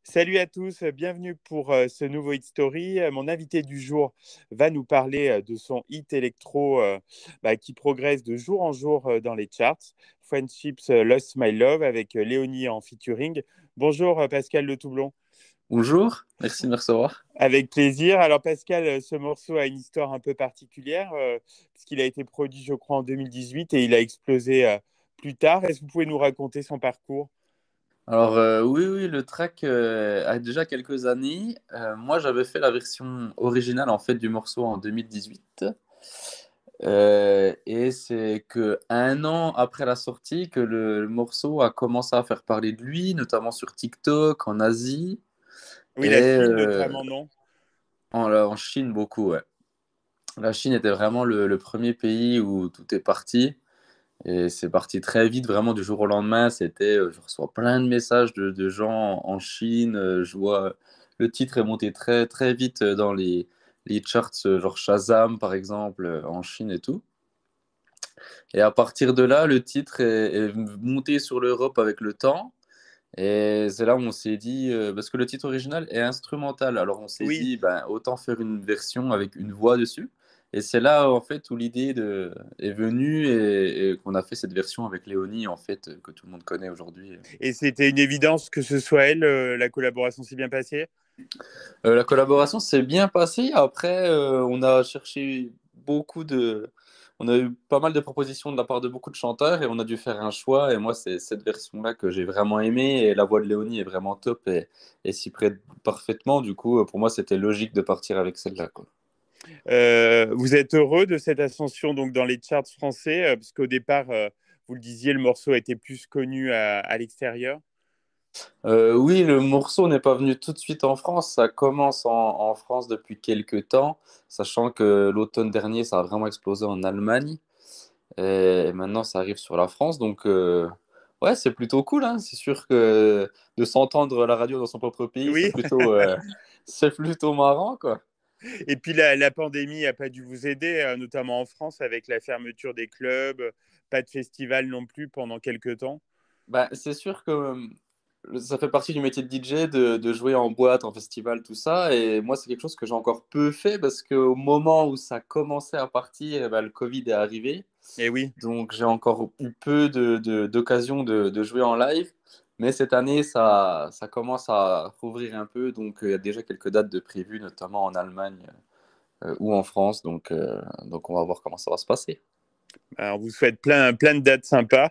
Salut à tous, bienvenue pour ce nouveau Hit Story. Mon invité du jour va nous parler de son hit électro qui progresse de jour en jour dans les charts. Friendships Lost My Love avec Léonie en featuring. Bonjour Pascal Le Toublon. Bonjour, merci de me recevoir. Avec plaisir. Alors Pascal, ce morceau a une histoire un peu particulière puisqu'il a été produit je crois en 2018 et il a explosé plus tard. Est-ce que vous pouvez nous raconter son parcours? Oui, le track a déjà quelques années. Moi, j'avais fait la version originale en fait du morceau en 2018. Et c'est que un an après la sortie que le morceau a commencé à faire parler de lui, notamment sur TikTok, en Asie Oui, et la Chine notamment, non? en Chine beaucoup. Ouais. La Chine était vraiment le premier pays où tout est parti. Et c'est parti très vite, vraiment du jour au lendemain. Je reçois plein de messages de gens en Chine. Je vois le titre est monté très très vite dans les charts, genre Shazam par exemple, en Chine et tout. Et à partir de là, le titre est monté sur l'Europe avec le temps. Et c'est là où on s'est dit, parce que le titre original est instrumental, alors on s'est Oui. dit, ben, autant faire une version avec une voix dessus. Et c'est là, en fait, où est venue et qu'on a fait cette version avec Léonie, en fait, que tout le monde connaît aujourd'hui. Et c'était une évidence que ce soit elle, la collaboration s'est bien passée? La collaboration s'est bien passée. Après, on a cherché beaucoup de... On a eu pas mal de propositions de la part de beaucoup de chanteurs et on a dû faire un choix. Et moi, c'est cette version-là que j'ai vraiment aimée. Et la voix de Léonie est vraiment top et s'y prête parfaitement. Du coup, pour moi, c'était logique de partir avec celle-là, quoi. Vous êtes heureux de cette ascension donc dans les charts français, parce qu'au départ, vous le disiez, le morceau était plus connu à l'extérieur. Oui, le morceau n'est pas venu tout de suite en France. Ça commence en France depuis quelques temps, sachant que l'automne dernier, ça a vraiment explosé en Allemagne. Et maintenant, ça arrive sur la France. Donc, ouais, c'est plutôt cool, hein. C'est sûr que de s'entendre à la radio dans son propre pays, Oui, c'est plutôt marrant, quoi. et puis la pandémie n'a pas dû vous aider, notamment en France, avec la fermeture des clubs, pas de festival non plus pendant quelques temps. Bah, c'est sûr que ça fait partie du métier de DJ de jouer en boîte, en festival, tout ça. Et moi, c'est quelque chose que j'ai encore peu fait parce qu'au moment où ça commençait à partir, eh ben, le Covid est arrivé. Et oui. Donc, j'ai encore eu peu d'occasions de jouer en live. Mais cette année, ça commence à rouvrir un peu. Donc, il y a déjà quelques dates de prévues, notamment en Allemagne ou en France. Donc, on va voir comment ça va se passer. Alors, on vous souhaite plein de dates sympas.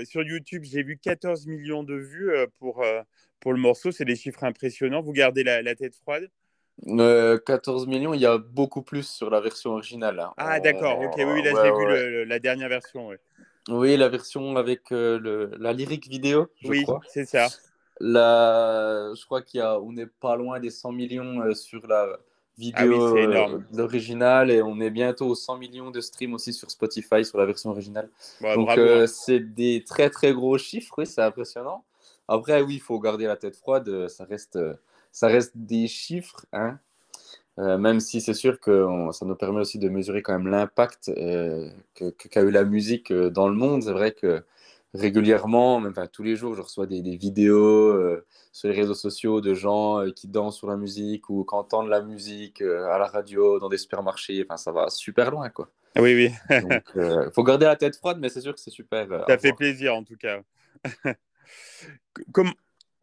Sur YouTube, j'ai vu 14 millions de vues pour le morceau. C'est des chiffres impressionnants. Vous gardez la tête froide? 14 millions, il y a beaucoup plus sur la version originale, hein. Ah, d'accord. Ok, oui, oui, là, je Ouais, l'ai ouais, vu, ouais. la dernière version. Ouais. Oui, la version avec la lyrique vidéo, je Oui, crois. c'est ça. Je crois on n'est pas loin des 100 millions sur la Ah oui, vidéo c'est énorme. de l'original et on est bientôt aux 100 millions de streams aussi sur Spotify sur la version originale. Bon, Donc bravo, hein. c'est des très très gros chiffres, oui, c'est impressionnant. Après, oui, il faut garder la tête froide, ça reste des chiffres, hein. Même si c'est sûr que ça nous permet aussi de mesurer quand même l'impact qu'a eu la musique dans le monde. C'est vrai que régulièrement, même enfin, tous les jours, je reçois des vidéos sur les réseaux sociaux de gens qui dansent sur la musique ou qui entendent la musique à la radio, dans des supermarchés. Enfin, ça va super loin, quoi. Oui, oui. Donc, il faut garder la tête froide, mais c'est sûr que c'est super à Ça fait voir. plaisir, en tout cas. Com-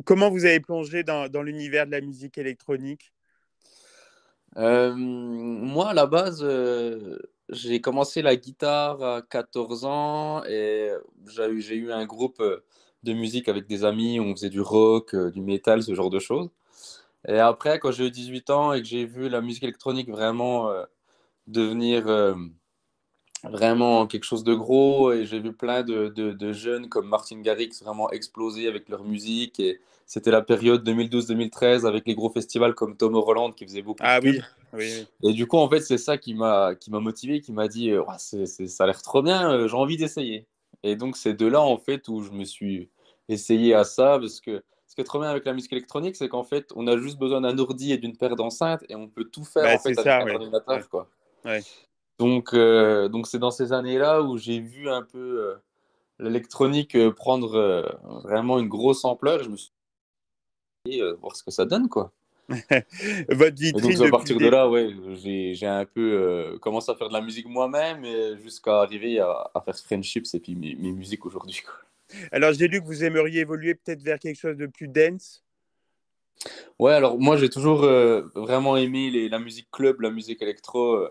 Comment vous avez plongé dans l'univers de la musique électronique? Moi, à la base, j'ai commencé la guitare à 14 ans et j'ai eu un groupe de musique avec des amis. On faisait du rock, du métal, ce genre de choses. Et après, quand j'ai eu 18 ans et que j'ai vu la musique électronique vraiment devenir vraiment quelque chose de gros et j'ai vu plein de jeunes comme Martin Garrix vraiment exploser avec leur musique et c'était la période 2012-2013 avec les gros festivals comme Tom Holland qui faisait beaucoup de Ah pubs. oui, oui, oui. Et du coup, en fait, c'est ça qui m'a motivé, qui m'a dit, ouais, ça a l'air trop bien, j'ai envie d'essayer. Et donc, c'est de là, en fait, où je me suis essayé à ça, parce que ce qui est trop bien avec la musique électronique, c'est qu'en fait, on a juste besoin d'un ordi et d'une paire d'enceintes, et on peut tout faire, Bah, en c'est fait, avec ça, un oui. Ouais, ordinateur, quoi. ouais. Donc c'est dans ces années-là où j'ai vu un peu l'électronique prendre vraiment une grosse ampleur. Je me suis voir ce que ça donne, quoi. Votre Et donc, vitrine c'est à depuis le partir de début. là, ouais, j'ai un peu commencé à faire de la musique moi-même et jusqu'à arriver à faire Friendships et puis mes musiques aujourd'hui, quoi. Alors, j'ai lu que vous aimeriez évoluer peut-être vers quelque chose de plus dance. Ouais, alors moi, j'ai toujours vraiment aimé la musique club, la musique électro.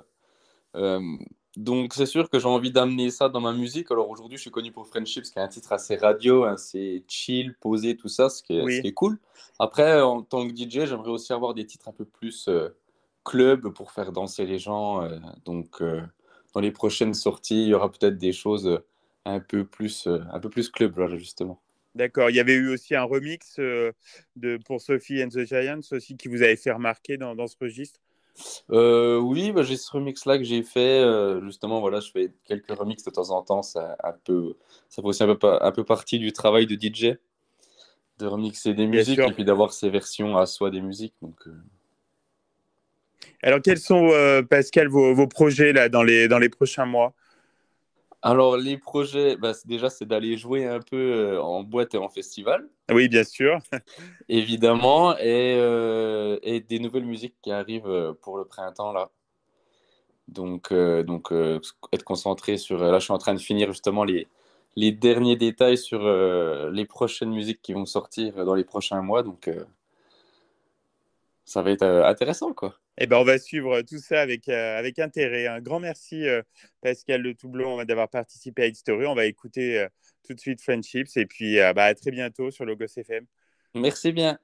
Euh, donc, c'est sûr que j'ai envie d'amener ça dans ma musique. Alors, aujourd'hui, je suis connu pour Friendships, qui est un titre assez radio, assez chill, posé, tout ça, ce qui Oui, est cool. Après, en tant que DJ, j'aimerais aussi avoir des titres un peu plus club pour faire danser les gens. Donc, dans les prochaines sorties, il y aura peut-être des choses un peu plus club, là, justement. d'accord. Il y avait eu aussi un remix pour Sophie and the Giants aussi qui vous avait fait remarquer dans ce registre. Oui, bah, j'ai ce remix-là que j'ai fait. Justement, voilà, je fais quelques remixes de temps en temps. Ça fait aussi un peu partie du travail de DJ, de remixer des Bien musiques sûr. et puis d'avoir ses versions à soi des musiques. Donc. Alors, quels sont, Pascal, vos projets là, dans les prochains mois? Alors, les projets, bah, déjà, c'est d'aller jouer un peu en boîte et en festival, Oui, bien sûr. évidemment, et des nouvelles musiques qui arrivent pour le printemps, là. Donc, être concentré sur. Là, je suis en train de finir justement les derniers détails sur les prochaines musiques qui vont sortir dans les prochains mois. Donc, ça va être intéressant, quoi. Eh ben, on va suivre tout ça avec intérêt. Un grand merci, Pascal Le Toublon, d'avoir participé à History. On va écouter tout de suite Friendships et puis bah, à très bientôt sur Logos FM. Merci bien.